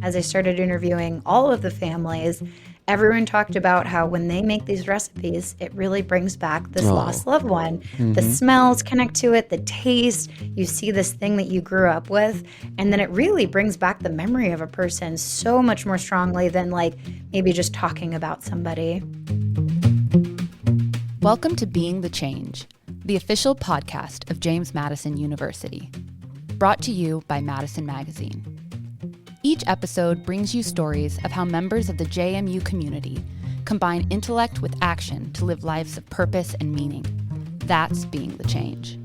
as I started interviewing all of the families, everyone talked about how when they make these recipes, it really brings back this Oh. lost loved one. The Mm-hmm. smells connect to it, the taste, you see this thing that you grew up with, and then it really brings back the memory of a person so much more strongly than like maybe just talking about somebody. Welcome to Being the Change, the official podcast of James Madison University, brought to you by Madison Magazine. Each episode brings you stories of how members of the JMU community combine intellect with action to live lives of purpose and meaning. That's being the change.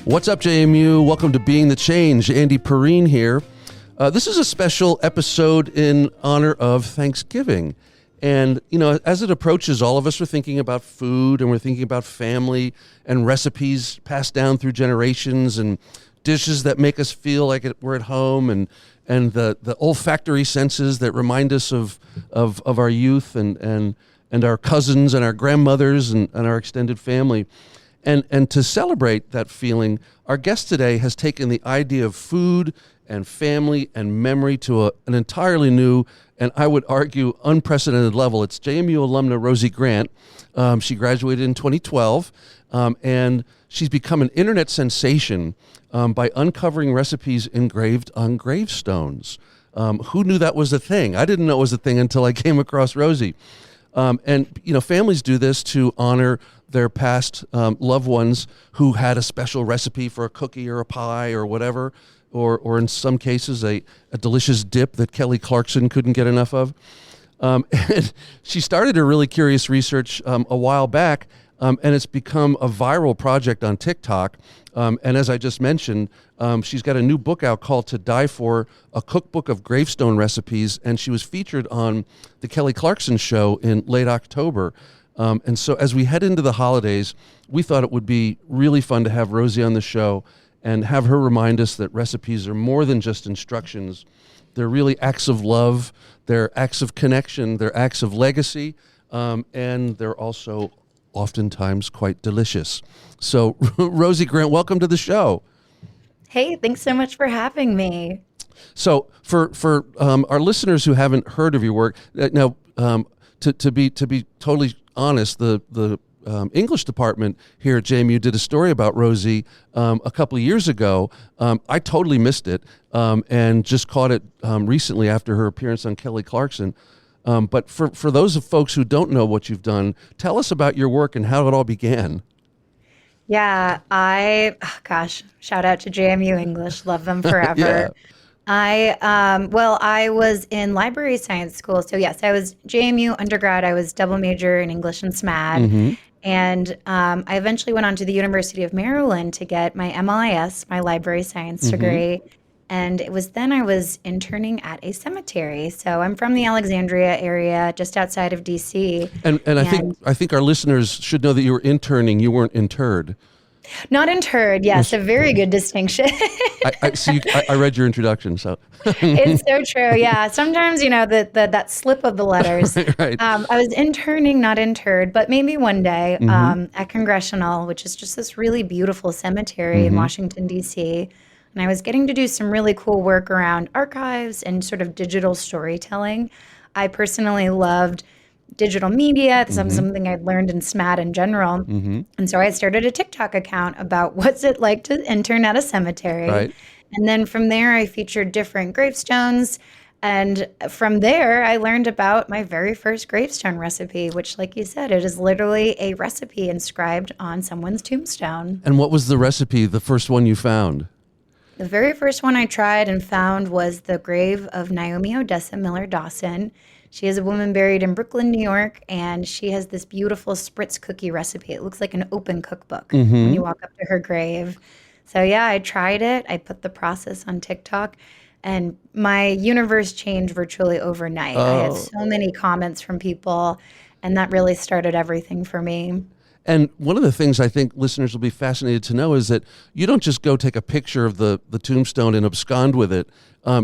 What's up, JMU? Welcome to Being the Change. Andy Perrine here. This is a special episode in honor of Thanksgiving. And, you know, as it approaches, all of us are thinking about food and we're thinking about family and recipes passed down through generations and dishes that make us feel like we're at home and the olfactory senses that remind us of our youth and our cousins and our grandmothers and our extended family. And to celebrate that feeling, our guest today has taken the idea of food and family and memory to an entirely new and I would argue unprecedented level. It's JMU alumna Rosie Grant. She graduated in 2012, and she's become an internet sensation by uncovering recipes engraved on gravestones. Who knew that was a thing? I didn't know it was a thing until I came across Rosie. And, you know, families do this to honor their past loved ones who had a special recipe for a cookie or a pie or whatever, or in some cases, a delicious dip that Kelly Clarkson couldn't get enough of. And she started a really curious research a while back, and it's become a viral project on TikTok. And as I just mentioned, she's got a new book out called To Die For, a cookbook of gravestone recipes, and she was featured on the Kelly Clarkson show in late October. And so as we head into the holidays, we thought it would be really fun to have Rosie on the show and have her remind us that recipes are more than just instructions. They're really acts of love, they're acts of connection, they're acts of legacy, and they're also oftentimes quite delicious. So, Rosie Grant, welcome to the show. Hey, thanks so much for having me. So, for our listeners who haven't heard of your work, now, to be totally honest, the English department here at JMU did a story about Rosie a couple of years ago. I totally missed it and just caught it recently after her appearance on Kelly Clarkson. But for those of folks who don't know what you've done, tell us about your work and how it all began. Yeah, shout out to JMU English. Love them forever. Yeah. I was in library science school. So yes, I was JMU undergrad. I was double major in English and SMAD. Mm-hmm. And I eventually went on to the University of Maryland to get my MLIS, my library science degree. And it was then I was interning at a cemetery. So I'm from the Alexandria area, just outside of DC. And I think our listeners should know that you were interning. You weren't interred. Not interred, yes, a very good distinction. I read your introduction, so. It's so true, yeah. Sometimes, you know, that slip of the letters. Right. I was interning, not interred, but maybe one day at Congressional, which is just this really beautiful cemetery in Washington, D.C., and I was getting to do some really cool work around archives and sort of digital storytelling. I personally loved digital media. This was something I'd learned in SMAT in general. And so I started a TikTok account about what's it like to intern at a cemetery. Right. And then from there, I featured different gravestones. And from there, I learned about my very first gravestone recipe, which, like you said, it is literally a recipe inscribed on someone's tombstone. And what was the recipe, the first one you found? The very first one I tried and found was the grave of Naomi Odessa Miller Dawson. She is a woman buried in Brooklyn, New York, and she has this beautiful spritz cookie recipe. It looks like an open cookbook when you walk up to her grave. So yeah, I tried it. I put the process on TikTok, and my universe changed virtually overnight. I had so many comments from people, and that really started everything for me. And one of the things I think listeners will be fascinated to know is that you don't just go take a picture of the tombstone and abscond with it.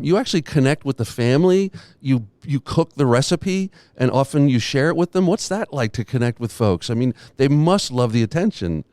You actually connect with the family. You cook the recipe, and often you share it with them. What's that like to connect with folks? I mean, they must love the attention.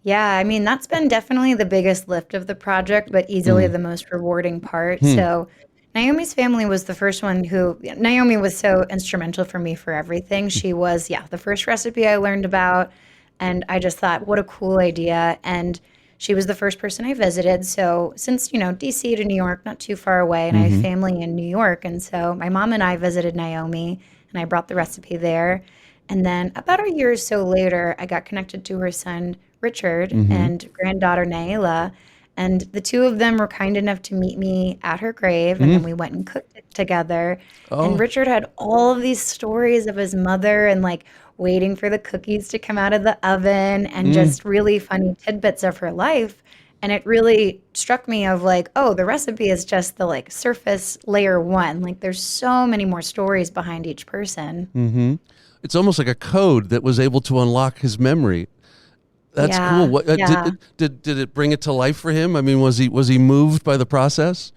Yeah, I mean, that's been definitely the biggest lift of the project, but easily the most rewarding part. Hmm. So, Naomi's family was the first one who, Naomi was so instrumental for me for everything. She was, yeah, the first recipe I learned about. And I just thought, what a cool idea. And she was the first person I visited. So, since, DC to New York, not too far away, and I have family in New York. And so, my mom and I visited Naomi, and I brought the recipe there. And then about a year or so later, I got connected to her son, Richard, and granddaughter, Naila. And the two of them were kind enough to meet me at her grave. And then we went and cooked it together. And Oh, Richard had all of these stories of his mother and like waiting for the cookies to come out of the oven and just really funny tidbits of her life. And it really struck me of like, oh, the recipe is just the like surface layer one. Like there's so many more stories behind each person. it's almost like a code that was able to unlock his memory. That's cool. Yeah, What yeah. did it bring it to life for him? I mean, was he moved by the process?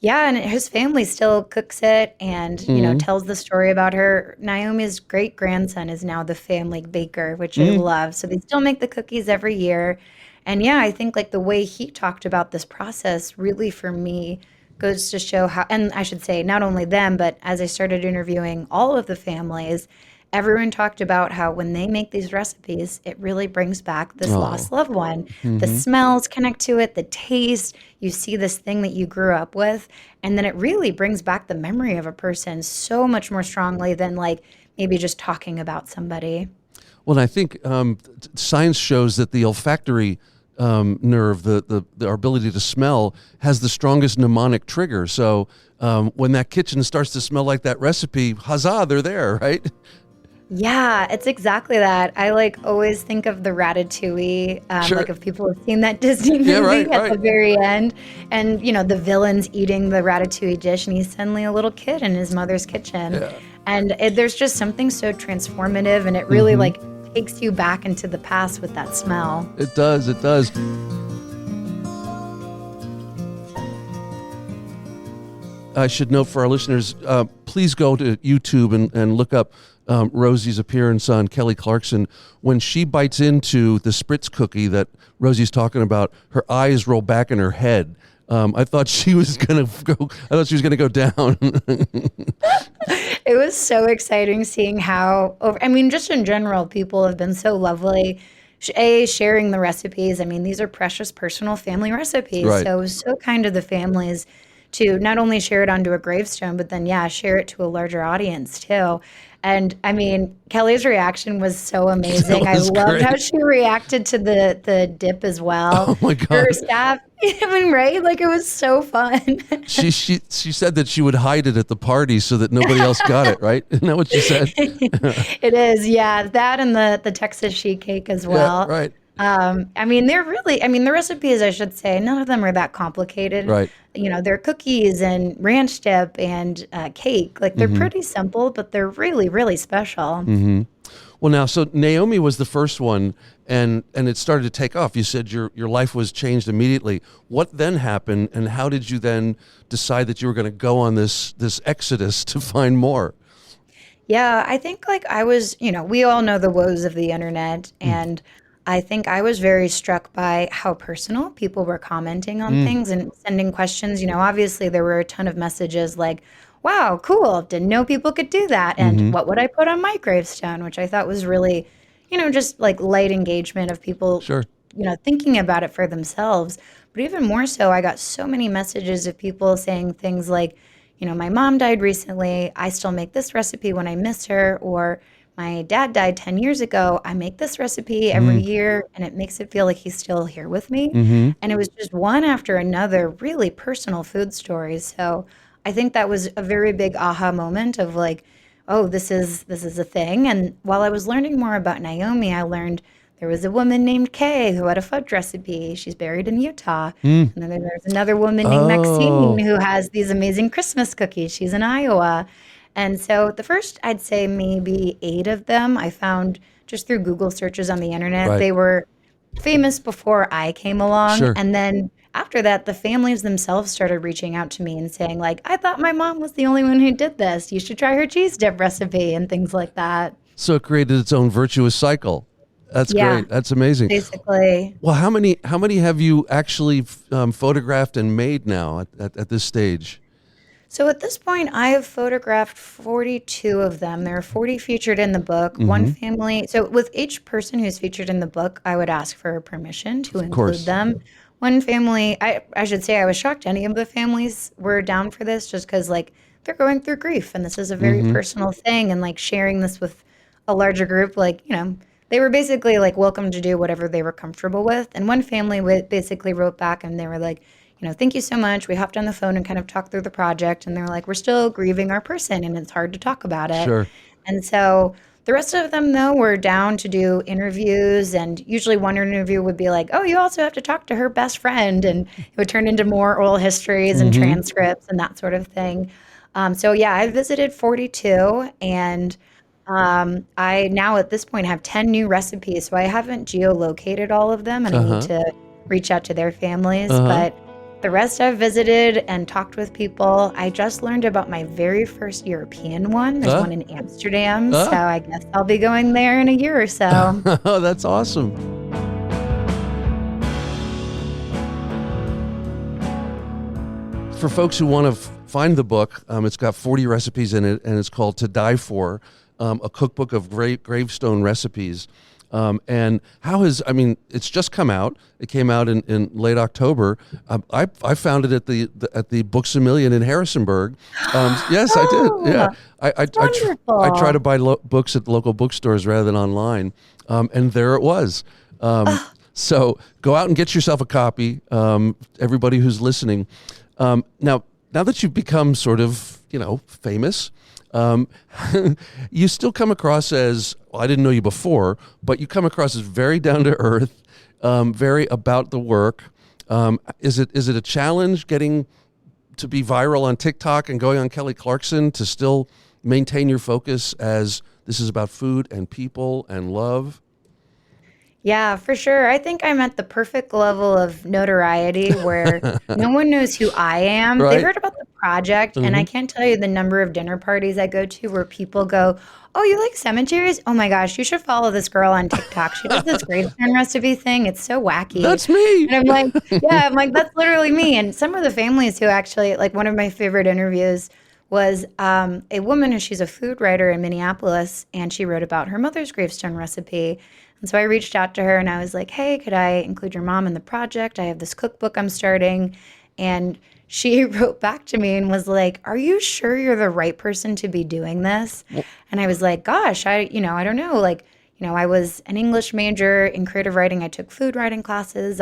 Yeah, and his family still cooks it and, Mm-hmm. tells the story about her. Naomi's great grandson is now the family baker, which I love. So they still make the cookies every year. And yeah, I think like the way he talked about this process really for me goes to show how, and I should say not only them, but as I started interviewing all of the families, everyone talked about how when they make these recipes, it really brings back this Oh. lost loved one. The Mm-hmm. smells connect to it, the taste, you see this thing that you grew up with, and then it really brings back the memory of a person so much more strongly than like maybe just talking about somebody. Well, I think science shows that the olfactory nerve, our ability to smell, has the strongest mnemonic trigger. So when that kitchen starts to smell like that recipe, huzzah, they're there, right? Yeah, it's exactly that. I like always think of the Ratatouille, Sure. like if people have seen that Disney Yeah, right, movie at the right. very end, and the villain's eating the Ratatouille dish, and he's suddenly a little kid in his mother's kitchen, Yeah. and there's just something so transformative, and it really like takes you back into the past with that smell. It does. It does. I should note for our listeners, please go to YouTube and look up Rosie's appearance on Kelly Clarkson. When she bites into the Spritz cookie that Rosie's talking about, her eyes roll back in her head. I thought she was gonna go. I thought she was gonna go down. It was so exciting seeing how, I mean, just in general, people have been so lovely. Sharing the recipes. I mean, these are precious personal family recipes. Right. So it was so kind of the families to not only share it onto a gravestone, but then, yeah, share it to a larger audience too. And I mean, Kelly's reaction was so That amazing. I was loved how great. she reacted to the dip as well. Oh my God. Her staff, I mean, right? Like it was so fun. She said that she would hide it at the party so that nobody else got it. Right? Isn't that what she said? It is, yeah. That and the Texas sheet cake as Yeah. well. Right. I mean, they're really, I mean, the recipes, I should say, none of them are that complicated. Right. They're cookies and ranch dip and cake. Like they're pretty simple, but they're really, really special. Well, now, so Naomi was the first one, and it started to take off. You said your life was changed immediately. What then happened, and how did you then decide that you were going to go on this exodus to find more? Yeah, I think like I was, we all know the woes of the internet, and I think I was very struck by how personal people were commenting on things and sending questions. Obviously there were a ton of messages like, wow, cool, didn't know people could do that. And what would I put on my gravestone? Which I thought was really, just like light engagement of people, Sure. thinking about it for themselves. But even more so, I got so many messages of people saying things like, my mom died recently. I still make this recipe when I miss her. Or my dad died 10 years ago. I make this recipe every year and it makes it feel like he's still here with me. And it was just one after another, really personal food stories. So I think that was a very big aha moment of like, oh, this is a thing. And while I was learning more about Naomi, I learned there was a woman named Kay who had a fudge recipe. She's buried in Utah. And then there's another woman named Maxine Oh. who has these amazing Christmas cookies. She's in Iowa. And so the first, I'd say maybe 8 of them I found just through Google searches on the internet. Right. They were famous before I came along. Sure. And then after that, the families themselves started reaching out to me and saying, like, I thought my mom was the only one who did this. You should try her cheese dip recipe and things like that. So it created its own virtuous cycle. That's great. That's amazing. Basically. Well, how many have you actually photographed and made now at this stage? So at this point, I have photographed 42 of them. There are 40 featured in the book. One family. So with each person who's featured in the book, I would ask for permission to include them. One family, I should say, I was shocked any of the families were down for this, just because like they're going through grief and this is a very personal thing, and like sharing this with a larger group, like, you know, they were basically like welcome to do whatever they were comfortable with. And one family basically wrote back and they were like, you know, thank you so much. We hopped on the phone and kind of talked through the project. And they're like, we're still grieving our person and it's hard to talk about it. Sure. And so the rest of them, though, were down to do interviews. And usually one interview would be like, oh, you also have to talk to her best friend. And it would turn into more oral histories and transcripts and that sort of thing. So, yeah, I visited 42 and I now at this point have 10 new recipes. So I haven't geolocated all of them and I need to reach out to their families. But the rest I've visited and talked with people. I just learned about my very first European one. There's one in Amsterdam. So I guess I'll be going there in a year or so. Oh, that's awesome. For folks who want to find the book, it's got 40 recipes in it, and it's called To Die For, a cookbook of Gravestone Recipes. And how has, I mean, it's just come out. It came out in late October. I found it at the Books A Million in Harrisonburg. Yes, I did. Yeah, I try to buy books at local bookstores rather than online, and there it was. So go out and get yourself a copy. Everybody who's listening, now that you've become sort of, you know, famous. You still come across as, well, I didn't know you before, but you come across as very down to earth, very about the work. Is it a challenge getting to be viral on TikTok and going on Kelly Clarkson to still maintain your focus as this is about food and people and love? Yeah, for sure. I think I'm at the perfect level of notoriety where no one knows who I am. Right. They heard about the project, and I can't tell you the number of dinner parties I go to where people go, oh, you like cemeteries? Oh my gosh, you should follow this girl on TikTok. She does this gravestone recipe thing. It's so wacky. That's me. And I'm like, yeah, I'm like, that's literally me. And some of the families who actually, like one of my favorite interviews was a woman who, she's a food writer in Minneapolis, and she wrote about her mother's gravestone recipe. And so I reached out to her and I was like, hey, could I include your mom in the project? I have this cookbook I'm starting. And she wrote back to me and was like, are you sure you're the right person to be doing this? And I was like, gosh, I don't know. Like, you know, I was an English major in creative writing. I took food writing classes.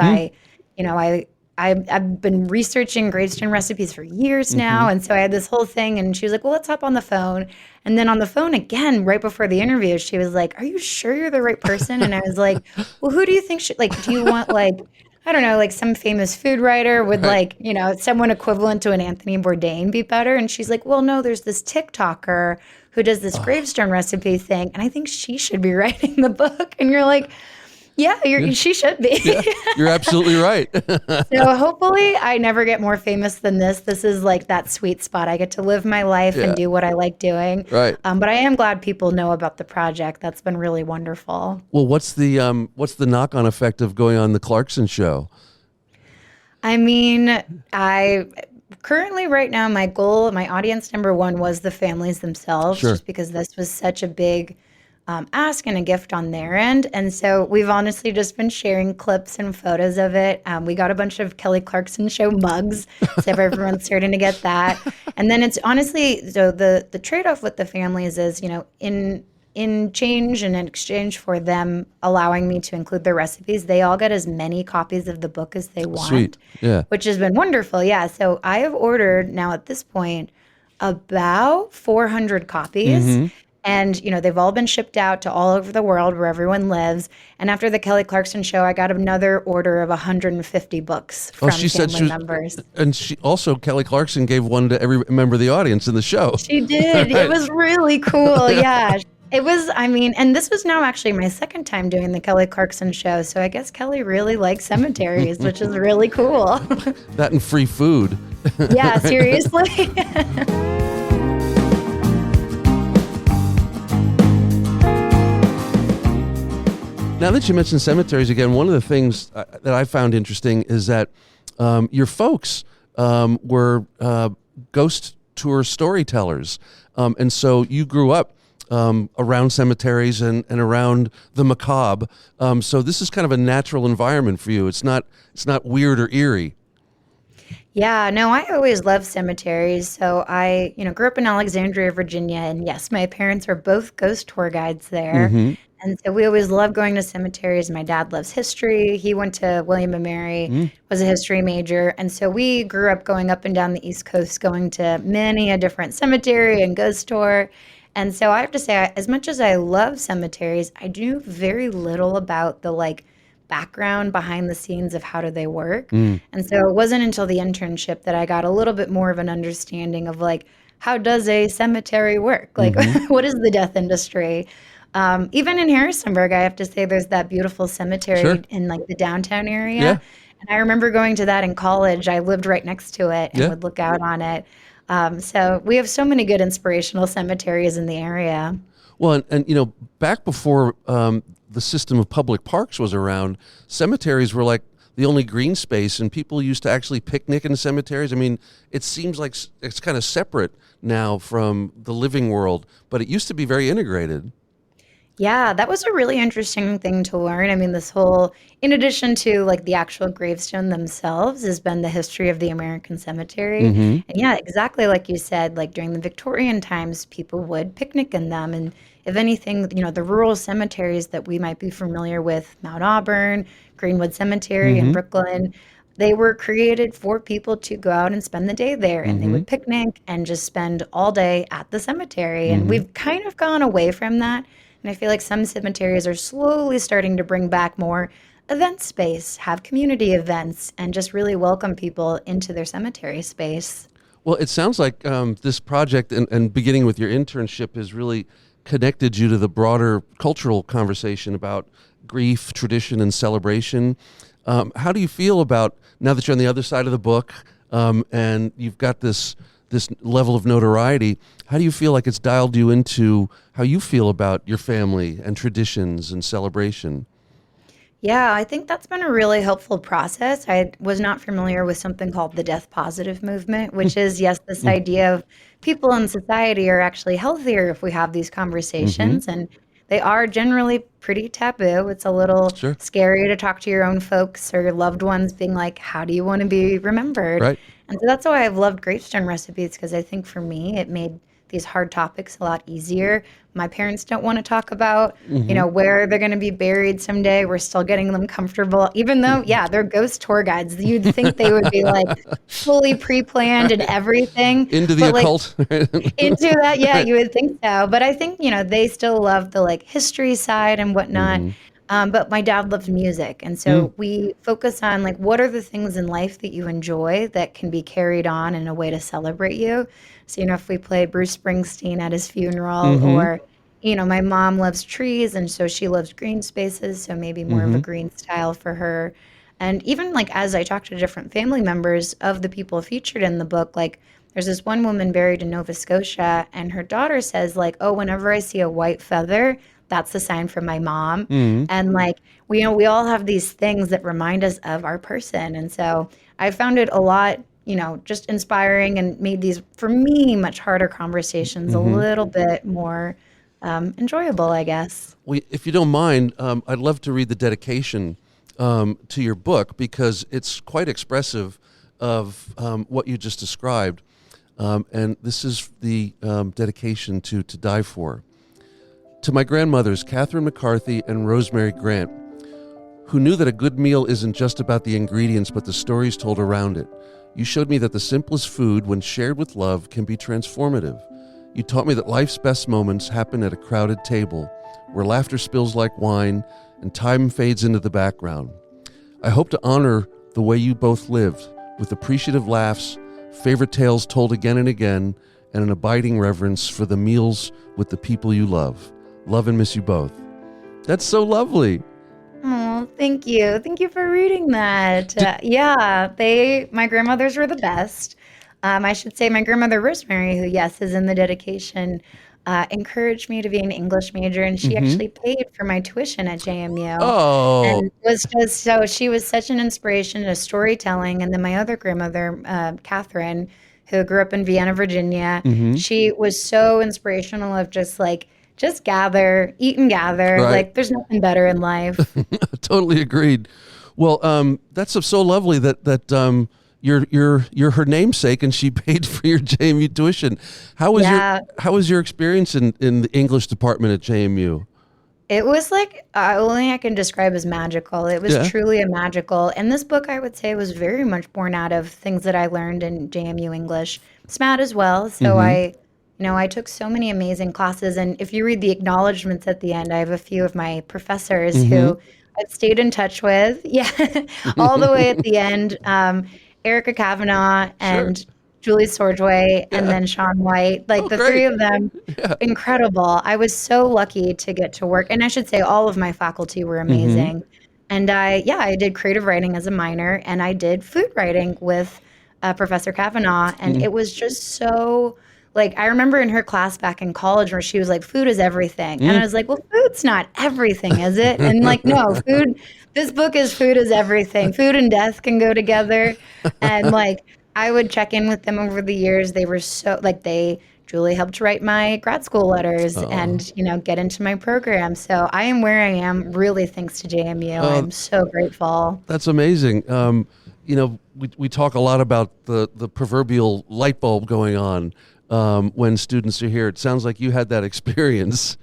I've been researching gravestone recipes for years now. And so I had this whole thing and she was like, well, let's hop on the phone. And then on the phone again, right before the interview, she was like, are you sure you're the right person? And I was like, well, who do you think should, like, do you want like, I don't know, like some famous food writer would like, you know, someone equivalent to an Anthony Bourdain be better? And she's like, well, no, there's this TikToker who does this gravestone recipe thing. And I think she should be writing the book. And you're like, yeah, she should be. Yeah, you're absolutely right. So hopefully I never get more famous than this. This is like that sweet spot. I get to live my life and do what I like doing. Right. But I am glad people know about the project. That's been really wonderful. Well, what's the knock-on effect of going on the Clarkson show? I mean, currently right now, my goal, my audience number one was the families themselves, just because this was such a big ask and a gift on their end. And so we've honestly just been sharing clips and photos of it. We got a bunch of Kelly Clarkson show mugs, so everyone's starting to get that. And then it's honestly, so the trade-off with the families is, you know, in change and in exchange for them allowing me to include their recipes, they all get as many copies of the book as they want. Sweet. Yeah. Which has been wonderful. Yeah. So I have ordered now at this point about 400 copies. And, you know, they've all been shipped out to all over the world where everyone lives. And after the Kelly Clarkson show, I got another order of 150 books from family members. And she also, Kelly Clarkson gave one to every member of the audience in the show. She did. Right. It was really cool. Yeah. It was, I mean, and this was now actually my second time doing the Kelly Clarkson show. So I guess Kelly really likes cemeteries, which is really cool. That and free food. Yeah, seriously. Now that you mentioned cemeteries again, one of the things that I found interesting is that your folks were ghost tour storytellers. And so you grew up around cemeteries and around the macabre. So this is kind of a natural environment for you. It's not weird or eerie. Yeah, no, I always loved cemeteries. So I, grew up in Alexandria, Virginia, and yes, my parents were both ghost tour guides there. Mm-hmm. And so we always loved going to cemeteries. My dad loves history. He went to William and Mary, was a history major. And so we grew up going up and down the East Coast, going to many a different cemetery and ghost tour. And so I have to say, as much as I love cemeteries, I do very little about the background behind the scenes of how do they work. And so it wasn't until the internship that I got a little bit more of an understanding of how does a cemetery work? What is the death industry? Even in Harrisonburg, I have to say there's that beautiful cemetery Sure. in the downtown area. Yeah. And I remember going to that in college. I lived right next to it and Yeah. would look out on it. So we have so many good inspirational cemeteries in the area. Well, and back before the system of public parks was around, cemeteries were like the only green space, and people used to actually picnic in cemeteries. I mean, it seems like it's kind of separate now from the living world, but it used to be very integrated. Yeah, that was a really interesting thing to learn. I mean, this whole, in addition to the actual gravestone themselves, has been the history of the American cemetery. And yeah, exactly like you said, during the Victorian times, people would picnic in them. And if anything, the rural cemeteries that we might be familiar with, Mount Auburn, Greenwood Cemetery in Brooklyn, they were created for people to go out and spend the day there. And they would picnic and just spend all day at the cemetery. And we've kind of gone away from that. And I feel like some cemeteries are slowly starting to bring back more event space, have community events, and just really welcome people into their cemetery space. Well, it sounds like this project and beginning with your internship has really connected you to the broader cultural conversation about grief, tradition, and celebration. How do you feel about, now that you're on the other side of the book and you've got this level of notoriety, how do you feel like it's dialed you into how you feel about your family and traditions and celebration? Yeah, I think that's been a really helpful process. I was not familiar with something called the death positive movement, which is, yes, this idea of people in society are actually healthier if we have these conversations. And they are generally pretty taboo. It's a little Sure. scary to talk to your own folks or your loved ones being like, how do you want to be remembered? Right. And so that's why I've loved Gravestone Recipes, because I think for me, it made these hard topics a lot easier. My parents don't want to talk about, where they're going to be buried someday. We're still getting them comfortable, even though, yeah, they're ghost tour guides. You'd think they would be fully pre-planned and everything. Into the occult. Into that, yeah, you would think so. But I think, they still love the history side and whatnot. But my dad loves music. And so we focus on what are the things in life that you enjoy that can be carried on in a way to celebrate you. So, if we played Bruce Springsteen at his funeral or, my mom loves trees and so she loves green spaces. So maybe more of a green style for her. And even as I talk to different family members of the people featured in the book, there's this one woman buried in Nova Scotia and her daughter says oh, whenever I see a white feather, that's the sign from my mom. And we all have these things that remind us of our person. And so I found it a lot, just inspiring and made these, for me, much harder conversations a little bit more enjoyable, I guess. Well, if you don't mind, I'd love to read the dedication to your book because it's quite expressive of what you just described. And this is the dedication to Die For. To my grandmothers, Catherine McCarthy and Rosemary Grant, who knew that a good meal isn't just about the ingredients but the stories told around it. You showed me that the simplest food, when shared with love, can be transformative. You taught me that life's best moments happen at a crowded table, where laughter spills like wine and time fades into the background. I hope to honor the way you both lived, with appreciative laughs, favorite tales told again and again, and an abiding reverence for the meals with the people you love. Love and miss you both. That's so lovely. Oh, thank you. Thank you for reading that. Yeah, my grandmothers were the best. I should say my grandmother Rosemary, who, yes, is in the dedication, encouraged me to be an English major, and she actually paid for my tuition at JMU. Oh, And was just so she was such an inspiration to storytelling. And then my other grandmother, Catherine, who grew up in Vienna, Virginia, she was so inspirational of just gather, eat and gather. right. Like there's nothing better in life. Totally agreed. Well, that's so lovely that you're her namesake and she paid for your JMU tuition. How was your experience in the English department at JMU? It was like only I can describe as magical. It was truly a magical. And this book, I would say, was very much born out of things that I learned in JMU English, SMAT as well. So I took so many amazing classes. And if you read the acknowledgments at the end, I have a few of my professors who I've stayed in touch with. Yeah, all the way at the end. Erica Kavanaugh and Julie Sorgeway and then Sean White, like the three of them, incredible. I was so lucky to get to work. And I should say all of my faculty were amazing. And I did creative writing as a minor and I did food writing with Professor Kavanaugh. And it was just so, like, I remember in her class back in college where she was like, food is everything. And I was like, well, food's not everything, is it? And like, no, this book is food is everything. Food and death can go together. And like, I would check in with them over the years. They were so Julie helped write my grad school letters and, get into my program. So I am where I am really thanks to JMU. I'm so grateful. That's amazing. We talk a lot about the proverbial light bulb going on when students are here. It sounds like you had that experience.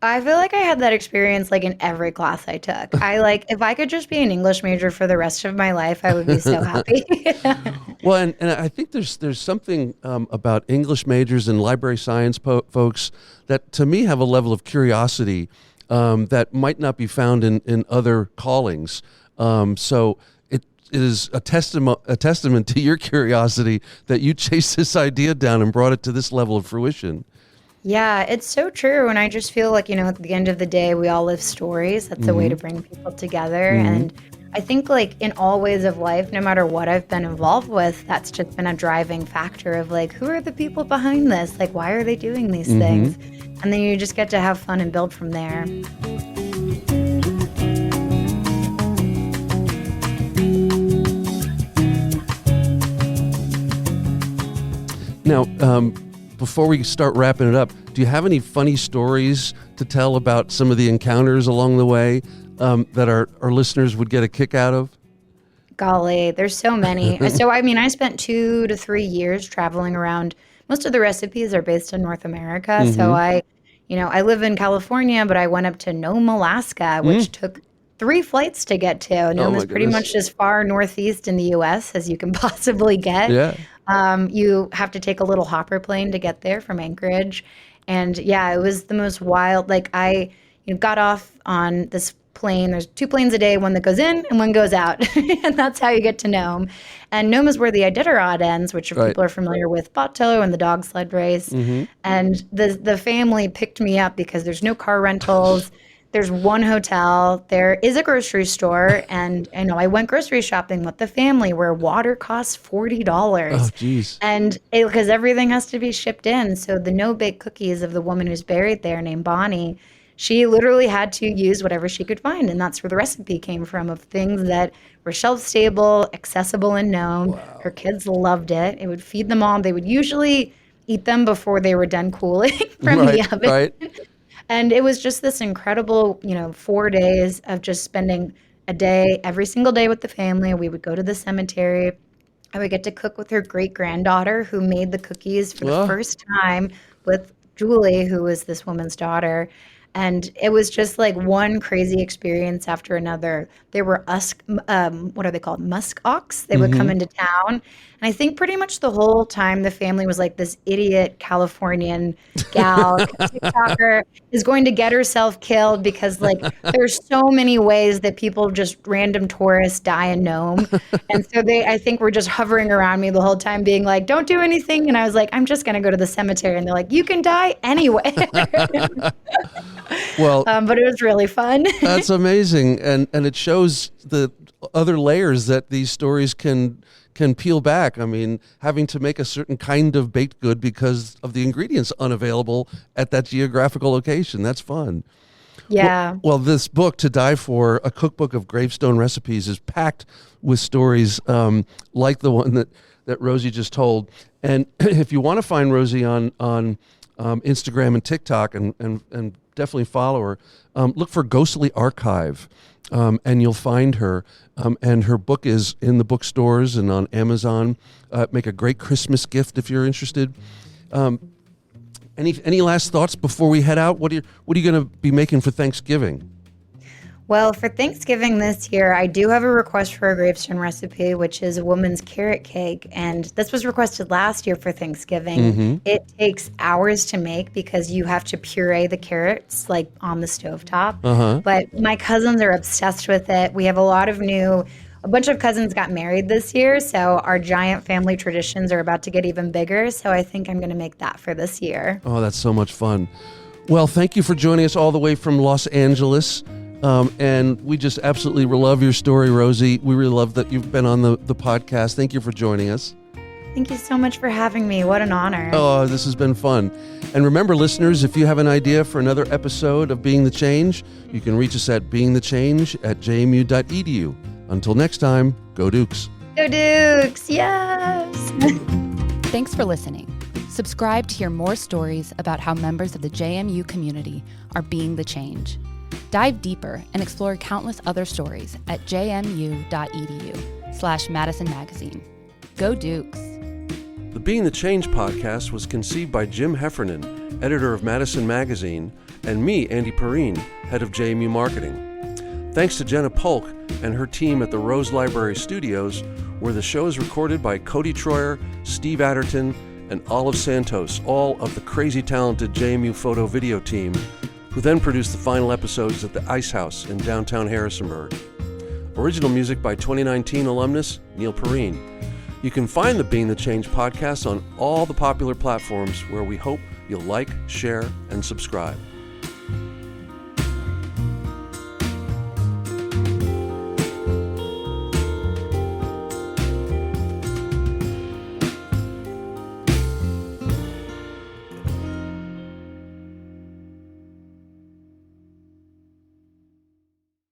I feel like I had that experience like in every class I took. If I could just be an English major for the rest of my life, I would be so happy. Well, and I think there's something about English majors and library science folks that to me have a level of curiosity that might not be found in other callings. So it is a testament to your curiosity that you chased this idea down and brought it to this level of fruition. Yeah, it's so true. And I just feel like, at the end of the day, we all live stories. That's a way to bring people together. And I think like in all ways of life, no matter what I've been involved with, that's just been a driving factor of like, who are the people behind this? Like, why are they doing these things? And then you just get to have fun and build from there. Now, before we start wrapping it up, do you have any funny stories to tell about some of the encounters along the way that our listeners would get a kick out of? Golly, there's so many. So, I spent 2 to 3 years traveling around. Most of the recipes are based in North America. So I live in California, but I went up to Nome, Alaska, which took 3 flights to get to. Nome is pretty much as far northeast in the U.S. as you can possibly get. Yeah. You have to take a little hopper plane to get there from Anchorage. And yeah, it was the most wild. Like I got off on this plane. There's 2 planes a day, one that goes in and one goes out. And that's how you get to Nome. And Nome is where the Iditarod ends, which people are familiar with, Bato and the dog sled race. And the family picked me up because there's no car rentals. There's one hotel. There is a grocery store. And I went grocery shopping with the family where water costs $40. Oh, geez. And because everything has to be shipped in. So the no-bake cookies of the woman who's buried there named Bonnie, she literally had to use whatever she could find. And that's where the recipe came from, of things that were shelf-stable, accessible, and known. Wow. Her kids loved it. It would feed them all. They would usually eat them before they were done cooling from the oven. Right. And it was just this incredible, 4 days of just spending a day, every single day with the family. We would go to the cemetery. I would get to cook with her great-granddaughter who made the cookies for the first time with Julie, who was this woman's daughter. And it was just like one crazy experience after another. There were what are they called? Musk ox. They would come into town. And I think pretty much the whole time the family was like, this idiot Californian gal, TikToker, is going to get herself killed because like there's so many ways that people, just random tourists, die in Nome. And so I think were just hovering around me the whole time being like, don't do anything. And I was like, I'm just going to go to the cemetery. And they're like, you can die anyway. Well, but it was really fun. that's amazing, and it shows the other layers that these stories can peel back. I mean, having to make a certain kind of baked good because of the ingredients unavailable at that geographical location. That's fun. Yeah. Well, this book, To Die For, a cookbook of Gravestone Recipes, is packed with stories like the one that Rosie just told. And if you want to find Rosie on Instagram and TikTok, and definitely follow her, look for Ghostly Archive, and you'll find her. And her book is in the bookstores and on Amazon. Make a great Christmas gift if you're interested. Any last thoughts before we head out? What are you going to be making for Thanksgiving? Well, for Thanksgiving this year, I do have a request for a Gravestone recipe, which is a woman's carrot cake. And this was requested last year for Thanksgiving. It takes hours to make because you have to puree the carrots like on the stovetop. But my cousins are obsessed with it. We have a bunch of cousins got married this year, so our giant family traditions are about to get even bigger. So I think I'm going to make that for this year. Oh, that's so much fun. Well, thank you for joining us all the way from Los Angeles. And we just absolutely love your story, Rosie. We really love that you've been on the podcast. Thank you for joining us. Thank you so much for having me. What an honor. Oh, this has been fun. And remember, listeners, if you have an idea for another episode of Being the Change, you can reach us at beingthechange@jmu.edu. Until next time, go Dukes. Go Dukes, yes. Thanks for listening. Subscribe to hear more stories about how members of the JMU community are being the change. Dive deeper and explore countless other stories at jmu.edu/Madison Magazine. Go Dukes! The Being the Change podcast was conceived by Jim Heffernan, editor of Madison Magazine, and me, Andy Perrine, head of JMU Marketing. Thanks to Jenna Polk and her team at the Rose Library Studios, where the show is recorded by Cody Troyer, Steve Adderton, and Olive Santos, all of the crazy talented JMU photo video team, who then produced the final episodes at the Ice House in downtown Harrisonburg. Original music by 2019 alumnus Neil Perrine. You can find the Being the Change podcast on all the popular platforms where we hope you'll like, share, and subscribe.